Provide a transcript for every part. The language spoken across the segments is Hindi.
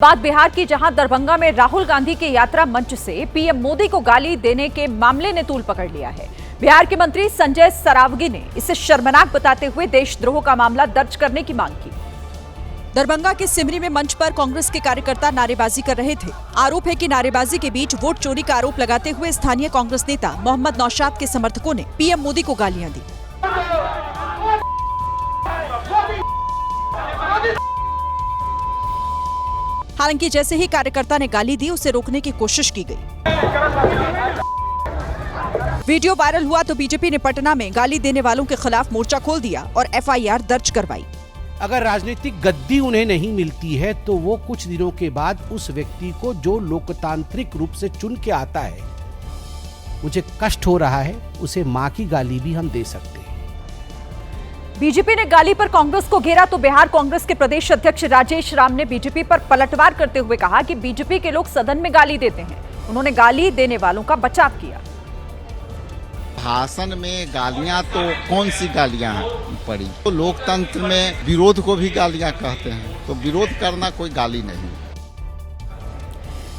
बात बिहार की, जहां दरभंगा में राहुल गांधी के यात्रा मंच से पीएम मोदी को गाली देने के मामले ने तूल पकड़ लिया है। बिहार के मंत्री संजय सरावगी ने इसे शर्मनाक बताते हुए देशद्रोह का मामला दर्ज करने की मांग की। दरभंगा के सिमरी में मंच पर कांग्रेस के कार्यकर्ता नारेबाजी कर रहे थे। आरोप है कि नारेबाजी के बीच वोट चोरी का आरोप लगाते हुए स्थानीय कांग्रेस नेता मोहम्मद नौशाद के समर्थकों ने पीएम मोदी को गालियां दी। हालांकि जैसे ही कार्यकर्ता ने गाली दी, उसे रोकने की कोशिश की गई। वीडियो वायरल हुआ तो बीजेपी ने पटना में गाली देने वालों के खिलाफ मोर्चा खोल दिया और एफआईआर दर्ज करवाई। अगर राजनीतिक गद्दी उन्हें नहीं मिलती है तो वो कुछ दिनों के बाद उस व्यक्ति को जो लोकतांत्रिक रूप से चुन के आता है, मुझे कष्ट हो रहा है, उसे मां की गाली भी हम दे सकते हैं। बीजेपी ने गाली पर कांग्रेस को घेरा तो बिहार कांग्रेस के प्रदेश अध्यक्ष राजेश राम ने बीजेपी पर पलटवार करते हुए कहा कि बीजेपी के लोग सदन में गाली देते हैं। उन्होंने गाली देने वालों का बचाव किया। भाषण में गालियां तो कौन सी गालियां पड़ी, तो लोकतंत्र में विरोध को भी गालियां कहते हैं, तो विरोध करना कोई गाली नहीं।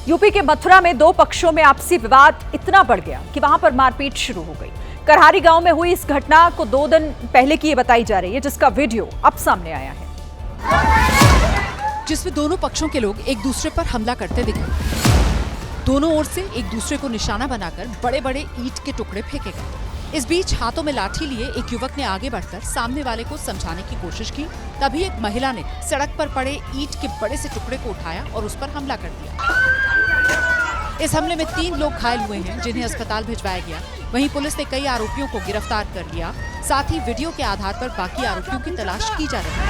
यूपी के मथुरा में दो पक्षों में आपसी विवाद इतना बढ़ गया कि वहां पर मारपीट शुरू हो गई। करहारी गांव में हुई इस घटना को 2 दिन पहले की ये बताई जा रही है, जिसका वीडियो अब सामने आया है, जिसमें दोनों पक्षों के लोग एक दूसरे पर हमला करते दिखे। दोनों ओर से एक दूसरे को निशाना बनाकर बड़े बड़े ईंट के टुकड़े फेंके गए। इस बीच हाथों में लाठी लिए एक युवक ने आगे बढ़कर सामने वाले को समझाने की कोशिश की। तभी एक महिला ने सड़क पर पड़े ईंट के बड़े से टुकड़े को उठाया और उस पर हमला कर दिया। इस हमले में 3 लोग घायल हुए हैं, जिन्हें अस्पताल भिजवाया गया। वहीं पुलिस ने कई आरोपियों को गिरफ्तार कर लिया। साथ ही वीडियो के आधार पर बाकी आरोपियों की तलाश की जा रही है।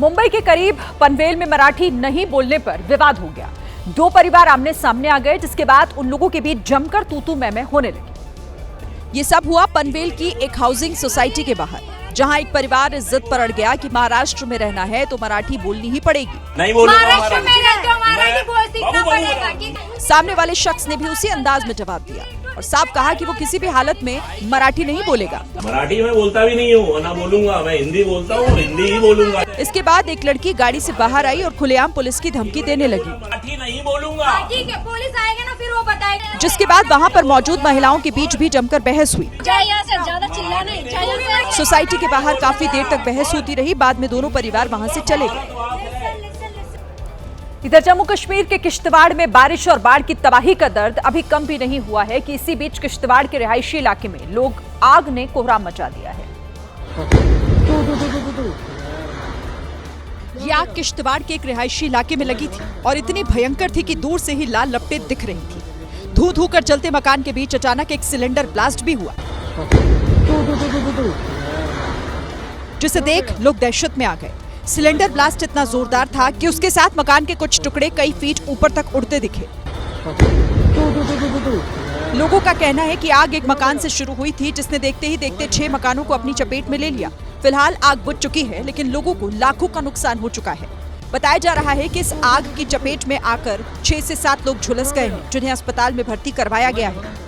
मुंबई के करीब पनवेल में मराठी नहीं बोलने पर विवाद हो गया। 2 परिवार आमने सामने आ गए, जिसके बाद उन लोगों के बीच जमकर तू-तू मैं होने लगी। ये सब हुआ पनवेल की एक हाउसिंग सोसाइटी के बाहर, जहां एक परिवार इस जिद पर अड़ गया कि महाराष्ट्र में रहना है तो मराठी बोलनी ही पड़ेगी। नहीं महाराष्ट्र में रहते हो, मराठी बोलना पड़ेगा। सामने वाले शख्स ने भी उसी अंदाज में जवाब दिया और साफ कहा कि वो किसी भी हालत में मराठी नहीं बोलेगा। मराठी में बोलता भी नहीं हूँ, ना बोलूंगा। मैं हिंदी बोलता हूँ, हिंदी ही बोलूंगा। इसके बाद एक लड़की गाड़ी से बाहर आई और खुलेआम पुलिस की धमकी देने लगी। मराठी नहीं बोलूंगा। ठीक है, पुलिस आएगा ना, फिर वो बताएगा। जिसके बाद वहाँ पर मौजूद महिलाओं के बीच भी जमकर बहस हुई। ज्यादा चिल्ला नहीं। सोसाइटी के बाहर काफी देर तक बहस होती रही। बाद में दोनों परिवार वहाँ से चले गए। इधर जम्मू कश्मीर के किश्तवाड़ में बारिश और बाढ़ की तबाही का दर्द अभी कम भी नहीं हुआ है कि इसी बीच किश्तवाड़ के रिहायशी इलाके में लोग आग ने कोहराम मचा दिया है। ये आग किश्तवाड़ के एक रिहायशी इलाके में लगी थी और इतनी भयंकर थी कि दूर से ही लाल लपटें दिख रही थी। धू धू कर जलते मकान के बीच अचानक एक सिलेंडर ब्लास्ट भी हुआ, जिसे देख लोग दहशत में आ गए। सिलेंडर ब्लास्ट इतना जोरदार था कि उसके साथ मकान के कुछ टुकड़े कई फीट ऊपर तक उड़ते दिखे। लोगों का कहना है कि आग एक मकान से शुरू हुई थी, जिसने देखते ही देखते 6 मकानों को अपनी चपेट में ले लिया। फिलहाल आग बुझ चुकी है, लेकिन लोगों को लाखों का नुकसान हो चुका है। बताया जा रहा है कि इस आग की चपेट में आकर 6 से 7 लोग झुलस गए हैं, जिन्हें अस्पताल में भर्ती करवाया गया है।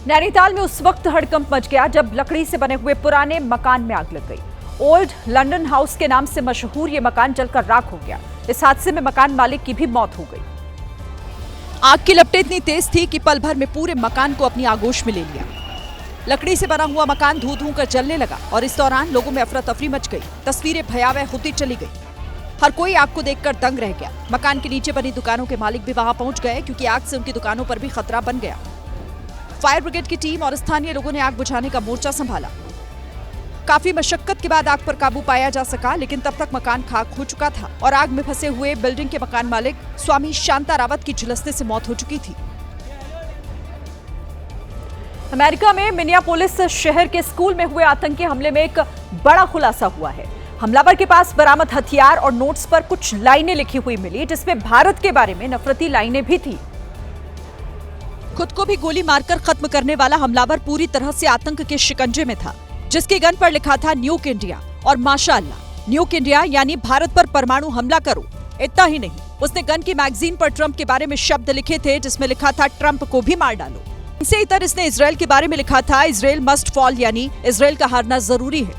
नैनीताल में उस वक्त हड़कंप मच गया जब लकड़ी से बने हुए पुराने मकान में आग लग गई। ओल्ड लंदन हाउस के नाम से मशहूर ये मकान जलकर राख हो गया। इस हादसे में मकान मालिक की भी मौत हो गई। आग की लपटें इतनी तेज थी कि पल भर में पूरे मकान को अपनी आगोश में ले लिया। लकड़ी से बना हुआ मकान धू धू कर जलने लगा और इस दौरान लोगों में अफरा तफरी मच गई। तस्वीरें भयावह होती चली गई। हर कोई आग को देखकर दंग रह गया। मकान के नीचे बनी दुकानों के मालिक भी वहां पहुंच गए, क्योंकि आग से उनकी दुकानों पर भी खतरा बन गया। फायर ब्रिगेड की टीम और स्थानीय लोगों ने आग बुझाने का मोर्चा संभाला। काफी मशक्कत के बाद आग पर काबू पाया जा सका, लेकिन तब तक मकान खाक हो चुका था और आग में फंसे हुए बिल्डिंग के मकान मालिक स्वामी शांता रावत की झुलसने से मौत हो चुकी थी। अमेरिका में मिनियापोलिस शहर के स्कूल में हुए आतंकी हमले में एक बड़ा खुलासा हुआ है। हमलावर के पास बरामद हथियार और नोट्स पर कुछ लाइनें लिखी हुई मिली, जिसमें भारत के बारे में नफरती लाइनें भी थी। खुद को भी गोली मारकर खत्म करने वाला हमलावर पूरी तरह से आतंक के शिकंजे में था, जिसके गन पर लिखा था न्यूक इंडिया और माशाअल्लाह। न्यूक इंडिया यानी भारत पर परमाणु हमला करो। इतना ही नहीं, उसने गन की मैगजीन पर ट्रंप के बारे में शब्द लिखे थे, जिसमें लिखा था ट्रंप को भी मार डालो। इनसे इतर इसने इजराइल के बारे में लिखा था इजराइल मस्ट फॉल, यानी इजराइल का हारना जरूरी है।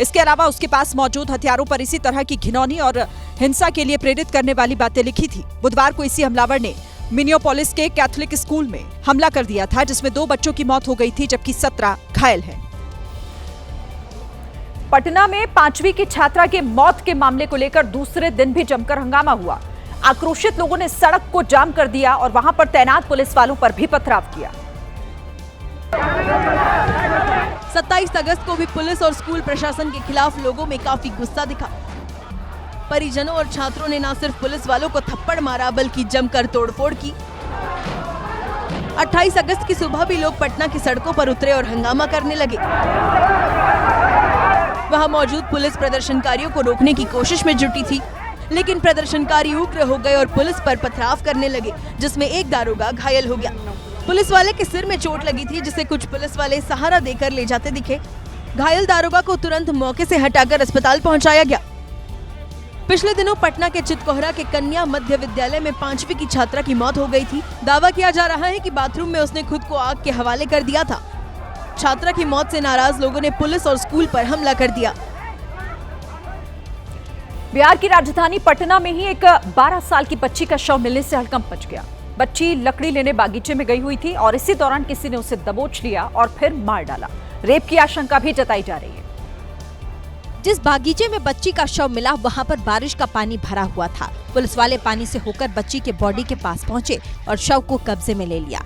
इसके अलावा उसके पास मौजूद हथियारों पर इसी तरह की घिनौनी और हिंसा के लिए प्रेरित करने वाली बातें लिखी थी। बुधवार को इसी हमलावर ने मिनियोपोलिस के कैथोलिक स्कूल में हमला कर दिया था, जिसमें 2 बच्चों की मौत हो गई थी जबकि 17 घायल हैं। पटना में 5वीं की छात्रा के मौत के मामले को लेकर दूसरे दिन भी जमकर हंगामा हुआ। आक्रोशित लोगों ने सड़क को जाम कर दिया और वहां पर तैनात पुलिस वालों पर भी पथराव किया। 27 अगस्त को भी पुलिस और स्कूल प्रशासन के खिलाफ लोगों में काफी गुस्सा दिखा। परिजनों और छात्रों ने न सिर्फ पुलिस वालों को थप्पड़ मारा बल्कि जमकर तोड़फोड़ की। 28 अगस्त की सुबह भी लोग पटना की सड़कों पर उतरे और हंगामा करने लगे। वहां मौजूद पुलिस प्रदर्शनकारियों को रोकने की कोशिश में जुटी थी, लेकिन प्रदर्शनकारी उग्र हो गए और पुलिस पर पथराव करने लगे, जिसमें एक दारोगा घायल हो गया। पुलिस वाले के सिर में चोट लगी थी, जिसे कुछ पुलिस वाले सहारा देकर ले जाते दिखे। घायल दारोगा को तुरंत मौके से हटाकर अस्पताल पहुंचाया गया। पिछले दिनों पटना के चितकोहरा के कन्या मध्य विद्यालय में 5वीं की छात्रा की मौत हो गई थी। दावा किया जा रहा है कि बाथरूम में उसने खुद को आग के हवाले कर दिया था। छात्रा की मौत से नाराज लोगों ने पुलिस और स्कूल पर हमला कर दिया। बिहार की राजधानी पटना में ही एक 12 साल की बच्ची का शव मिलने से हड़कंप मच गया। बच्ची लकड़ी लेने बागीचे में गई हुई थी और इसी दौरान किसी ने उसे दबोच लिया और फिर मार डाला। रेप की आशंका भी जताई जा रही है। जिस बागीचे में बच्ची का शव मिला वहां पर बारिश का पानी भरा हुआ था। पुलिस वाले पानी से होकर बच्ची के बॉडी के पास पहुंचे और शव को कब्जे में ले लिया।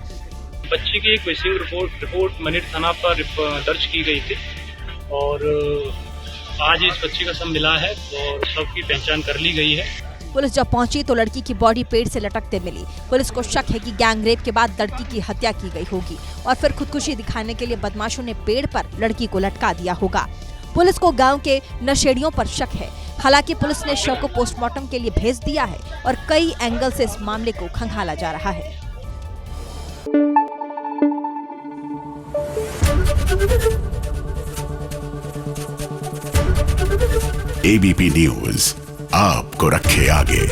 बच्ची की एक मिसिंग रिपोर्ट मनेर थाना पर दर्ज की गई थी और आज इस बच्ची का शव मिला है और शव की पहचान कर ली गई है। पुलिस जब पहुंची तो लड़की की बॉडी पेड़ से लटकते मिली। पुलिस को शक है कि गैंग रेप के बाद लड़की की हत्या की गई होगी और फिर खुदकुशी दिखाने के लिए बदमाशों ने पेड़ पर लड़की को लटका दिया होगा। पुलिस को गांव के नशेड़ियों पर शक है। हालांकि पुलिस ने शव को पोस्टमार्टम के लिए भेज दिया है और कई एंगल से इस मामले को खंगाला जा रहा है। एबीपी न्यूज आपको रखे आगे।